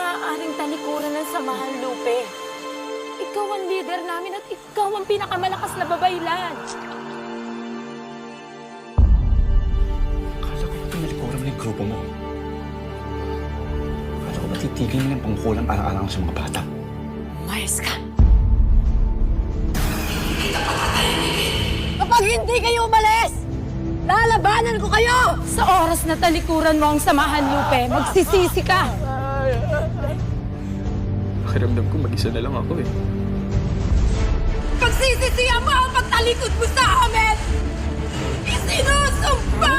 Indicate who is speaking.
Speaker 1: maaaring talikuran ng samahan, Lupe. Ikaw ang leader namin at ikaw ang pinakamalakas na babaylan.
Speaker 2: Akala ko ba pinalikuran mo yung grupo mo? Akala ko ba titigil mo yung pangkulang alang-alang sa mga bata?
Speaker 1: Umayos ka! Kapag hindi kayo umalis, lalabanan ko kayo! Sa oras na talikuran mo ang samahan, Lupe, magsisisi ka!
Speaker 2: Pakiramdam ko mag-isa na lang ako eh.
Speaker 1: Pagsisisihan mo ang pagtalikod mo sa amin! Isinusumpa